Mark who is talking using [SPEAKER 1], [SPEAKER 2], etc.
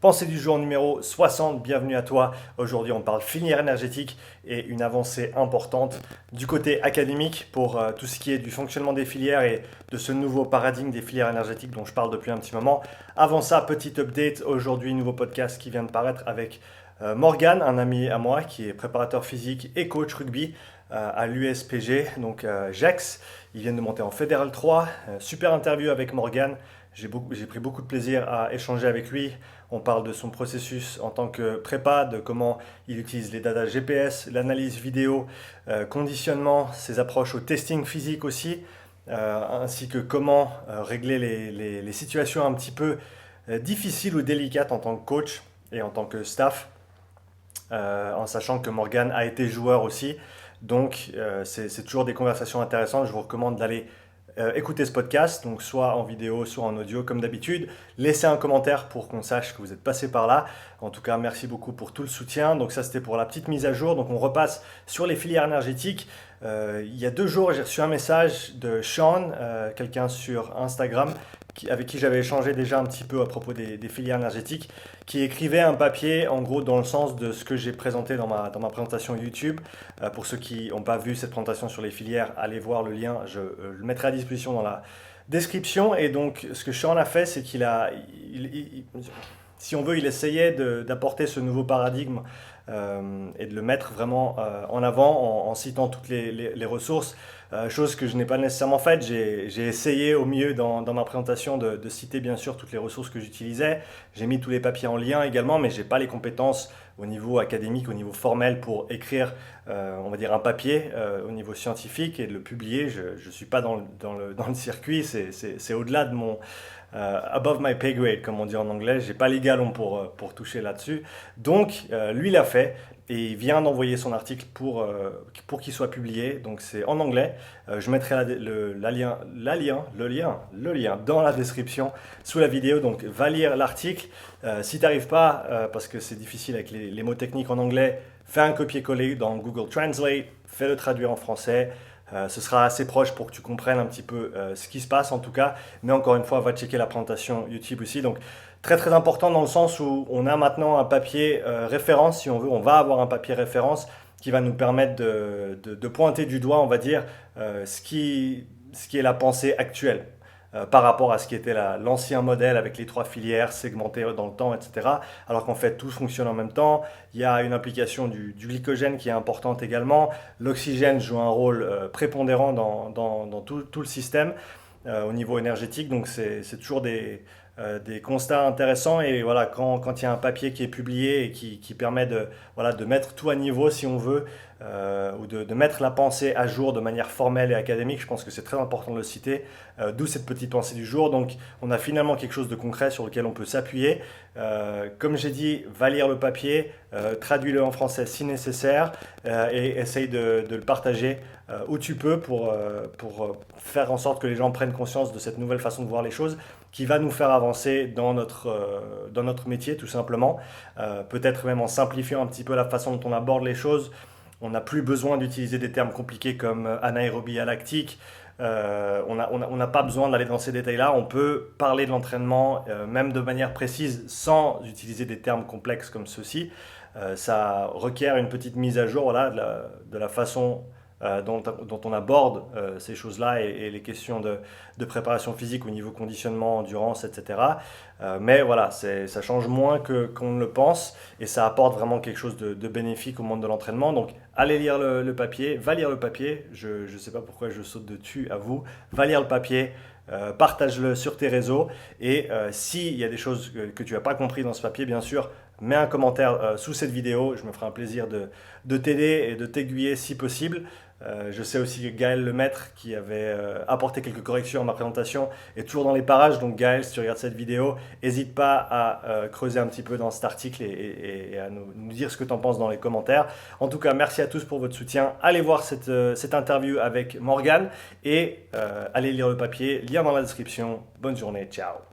[SPEAKER 1] Pensée du jour numéro 60, bienvenue à toi. Aujourd'hui, on parle filière énergétique et une avancée importante du côté académique pour tout ce qui est du fonctionnement des filières et de ce nouveau paradigme des filières énergétiques dont je parle depuis un petit moment. Avant ça, petit update, aujourd'hui, nouveau podcast qui vient de paraître avec Morgan, un ami à moi qui est préparateur physique et coach rugby à l'USPG, donc GEX. Ils viennent de monter en Fédéral 3. Super interview avec Morgan. J'ai pris beaucoup de plaisir à échanger avec lui. On parle de son processus en tant que prépa, de comment il utilise les data GPS, l'analyse vidéo, conditionnement, ses approches au testing physique aussi, ainsi que comment régler les situations un petit peu difficiles ou délicates en tant que coach et en tant que staff, en sachant que Morgan a été joueur aussi. Donc c'est toujours des conversations intéressantes. Je vous recommande d'aller écoutez ce podcast, donc soit en vidéo, soit en audio, comme d'habitude. Laissez un commentaire pour qu'on sache que vous êtes passé par là. En tout cas, merci beaucoup pour tout le soutien. Donc ça, c'était pour la petite mise à jour. Donc on repasse sur les filières énergétiques. Il y a 2 jours, j'ai reçu un message de Sean, quelqu'un sur Instagram, avec qui j'avais échangé déjà un petit peu à propos des filières énergétiques, qui écrivait un papier, en gros, dans le sens de ce que j'ai présenté dans ma présentation YouTube. Pour ceux qui n'ont pas vu cette présentation sur les filières, allez voir le lien, je le mettrai à disposition dans la description. Et donc, ce que Sean a fait, c'est si on veut, il essayait d'apporter ce nouveau paradigme et de le mettre vraiment en avant en citant toutes les ressources, chose que je n'ai pas nécessairement faite. J'ai essayé au mieux dans ma présentation de citer bien sûr toutes les ressources que j'utilisais. J'ai mis tous les papiers en lien également, mais je n'ai pas les compétences au niveau académique, au niveau formel pour écrire, on va dire, un papier au niveau scientifique et de le publier. Je ne suis pas dans le circuit, c'est au-delà de mon above my pay grade, comme on dit en anglais. J'ai pas les galons pour toucher là-dessus. Donc, lui, il l'a fait et il vient d'envoyer son article pour qu'il soit publié. Donc, c'est en anglais. Je mettrai le lien dans la description sous la vidéo. Donc, va lire l'article. Si tu n'arrives pas, parce que c'est difficile avec les mots techniques en anglais, fais un copier-coller dans Google Translate, fais-le traduire en français. Ce sera assez proche pour que tu comprennes un petit peu ce qui se passe en tout cas. Mais encore une fois, va checker la présentation YouTube aussi. Donc très très important dans le sens où on a maintenant un papier référence, si on veut. On va avoir un papier référence qui va nous permettre de pointer du doigt, on va dire, ce qui est la pensée actuelle. Par rapport à ce qui était l'ancien modèle avec les 3 filières segmentées dans le temps, etc. Alors qu'en fait, tout fonctionne en même temps. Il y a une implication du glycogène qui est importante également. L'oxygène joue un rôle prépondérant dans tout le système au niveau énergétique. Donc, c'est toujours des constats intéressants. Et voilà, quand il y a un papier qui est publié et qui permet de mettre tout à niveau, si on veut, ou de mettre la pensée à jour de manière formelle et académique, je pense que c'est très important de le citer, d'où cette petite pensée du jour. Donc on a finalement quelque chose de concret sur lequel on peut s'appuyer. Comme j'ai dit, va lire le papier, traduis-le en français si nécessaire, et essaye de le partager où tu peux pour faire en sorte que les gens prennent conscience de cette nouvelle façon de voir les choses qui va nous faire avancer dans notre métier tout simplement, peut-être même en simplifiant un petit peu la façon dont on aborde les choses. On n'a plus besoin d'utiliser des termes compliqués comme anaérobie lactique. On n'a pas besoin d'aller dans ces détails-là. On peut parler de l'entraînement, même de manière précise, sans utiliser des termes complexes comme ceux-ci. Ça requiert une petite mise à jour, voilà, de la façon dont on aborde ces choses-là et les questions de préparation physique au niveau conditionnement, endurance, etc. Mais voilà, ça change moins qu'on ne le pense et ça apporte vraiment quelque chose de bénéfique au monde de l'entraînement. Donc allez lire le papier, va lire le papier, je ne sais pas pourquoi je saute dessus à vous, va lire le papier. Partage-le sur tes réseaux et s'il y a des choses que tu n'as pas compris dans ce papier, bien sûr, mets un commentaire sous cette vidéo. Je me ferai un plaisir de t'aider et de t'aiguiller si possible. Je sais aussi que Gaël Lemaître, qui avait apporté quelques corrections à ma présentation, est toujours dans les parages. Donc Gaël, si tu regardes cette vidéo, n'hésite pas à creuser un petit peu dans cet article et à nous dire ce que tu en penses dans les commentaires. En tout cas, merci à tous pour votre soutien. Allez voir cette interview avec Morgan et allez lire le papier, lien dans la description. Bonne journée, ciao.